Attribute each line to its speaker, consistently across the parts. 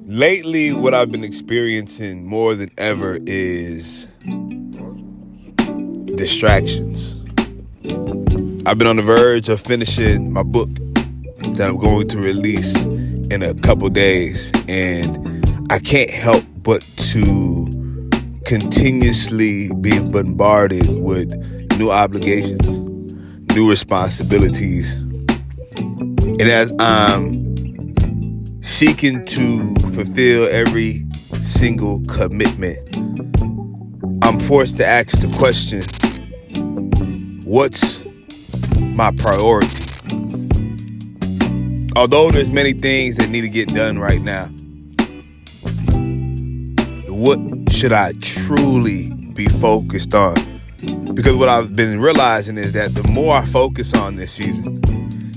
Speaker 1: Lately, what I've been experiencing more than ever is distractions. I've been on the verge of finishing my book that I'm going to release in a couple days, and I can't help but to continuously be bombarded with new obligations, new responsibilities. And as I'm seeking to fulfill every single commitment, I'm forced to ask the question, what's my priority? Although there's many things that need to get done right now, what should I truly be focused on? Because what I've been realizing is that the more I focus on this season,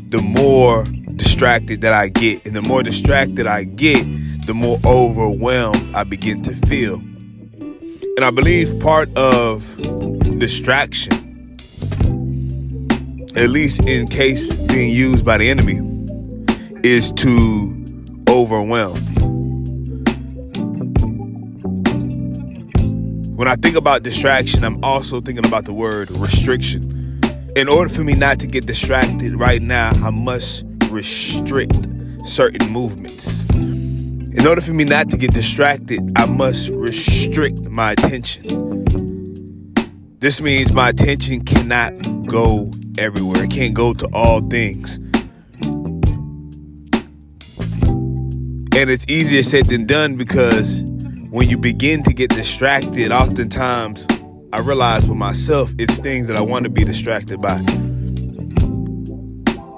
Speaker 1: the more distracted that I get. And the more distracted I get, the more overwhelmed I begin to feel. And I believe part of distraction, at least in case being used by the enemy, is to overwhelm. When I think about distraction, I'm also thinking about the word restriction. In order for me not to get distracted right now, I must restrict certain movements. In order for me not to get distracted, I must restrict my attention. This means my attention cannot go everywhere. It can't go to all things. And it's easier said than done, because when you begin to get distracted, oftentimes I realize with myself, it's things that I want to be distracted by.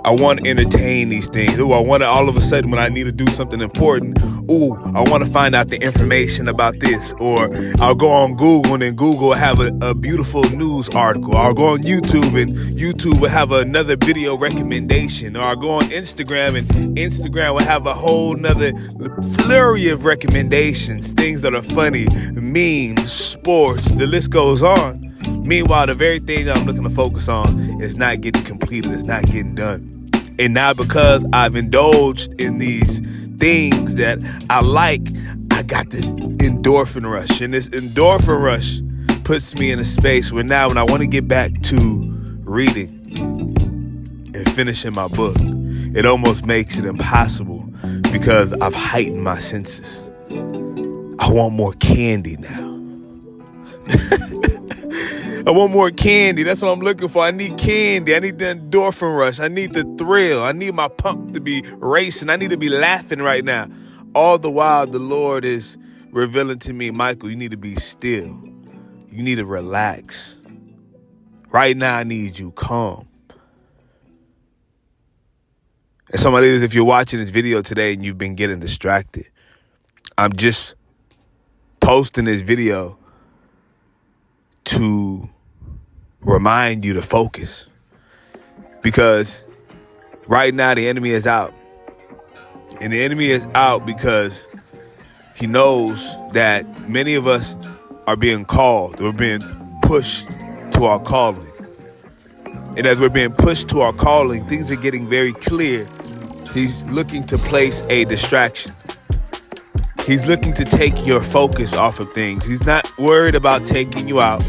Speaker 1: I want to entertain these things. I want to, all of a sudden, when I need to do something important, I want to find out the information about this. Or I'll go on Google, and then Google will have a beautiful news article. Or I'll go on YouTube, and YouTube will have another video recommendation. Or I'll go on Instagram, and Instagram will have a whole nother flurry of recommendations. Things that are funny, memes, sports, the list goes on. Meanwhile, the very thing that I'm looking to focus on is not getting completed, it's not getting done. And now, because I've indulged in these things that I like, I got this endorphin rush. And this endorphin rush puts me in a space where now when I want to get back to reading and finishing my book, it almost makes it impossible because I've heightened my senses. I want more candy now. I want more candy. That's what I'm looking for. I need candy. I need the endorphin rush. I need the thrill. I need my pump to be racing. I need to be laughing right now. All the while, the Lord is revealing to me, Michael, you need to be still. You need to relax. Right now, I need you calm. And so, my leaders, if you're watching this video today and you've been getting distracted, I'm just posting this video to remind you to focus, because right now the enemy is out, and the enemy is out because he knows that many of us are being called. We're being pushed to our calling, and as we're being pushed to our calling, things are getting very clear. He's looking to place a distraction. He's looking to take your focus off of things. He's not worried about taking you out.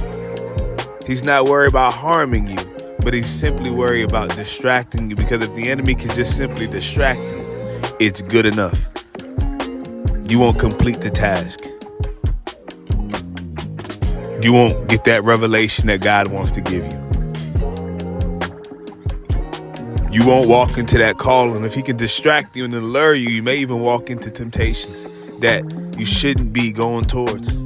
Speaker 1: He's not worried about harming you, but he's simply worried about distracting you, because if the enemy can just simply distract you, it's good enough. You won't complete the task. You won't get that revelation that God wants to give you. You won't walk into that calling. If he can distract you and allure you, you may even walk into temptations that you shouldn't be going towards.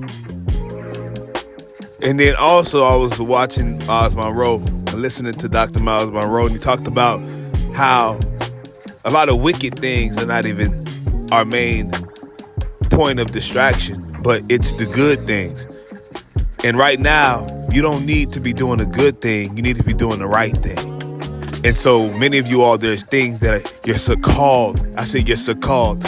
Speaker 1: And then also, I was watching Miles Monroe, listening to Dr. Miles Monroe, and he talked about how a lot of wicked things are not even our main point of distraction, but it's the good things. And right now, you don't need to be doing a good thing. You need to be doing the right thing. And so many of you all, there's things that you're so-called. I say you're so-called.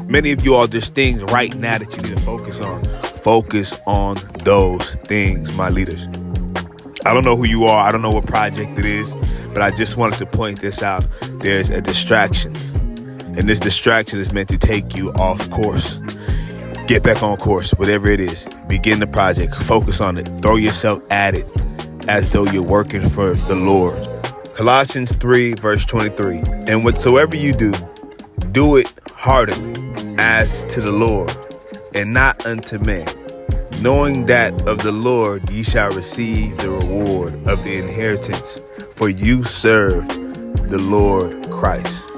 Speaker 1: Many of you all, there's things right now that you need to focus on. Focus on those things, my leaders. I don't know who you are. I don't know what project it is, but I just wanted to point this out. There's a distraction, and this distraction is meant to take you off course. Get back on course, whatever it is. Begin the project. Focus on it. Throw yourself at it as though you're working for the Lord. Colossians 3, verse 23. And whatsoever you do, do it heartily, as to the Lord, and not unto men, knowing that of the Lord ye shall receive the reward of the inheritance, for you serve the Lord Christ.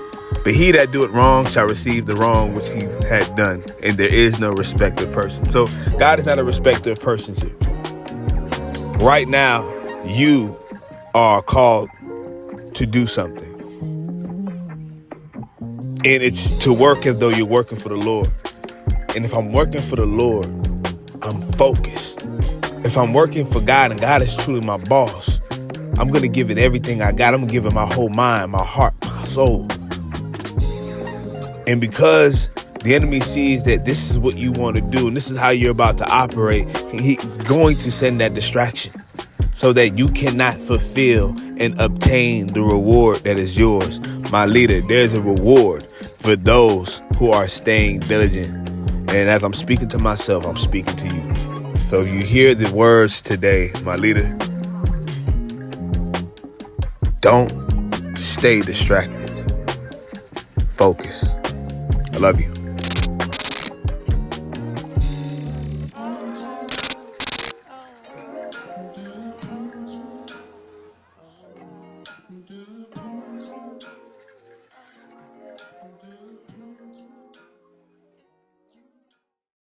Speaker 1: But he that doeth wrong shall receive the wrong which he had done, and there is no respect of persons. So God is not a respecter of persons here. Right now, you are called to do something. And it's to work as though you're working for the Lord. And if I'm working for the Lord, I'm focused. If I'm working for God and God is truly my boss, I'm going to give it everything I got. I'm going to give it my whole mind, my heart, my soul. And because the enemy sees that this is what you want to do and this is how you're about to operate, he's going to send that distraction so that you cannot fulfill and obtain the reward that is yours. My leader, there's a reward for those who are staying diligent. And as I'm speaking to myself, I'm speaking to you. So if you hear the words today, my leader, don't stay distracted. Focus. I love you.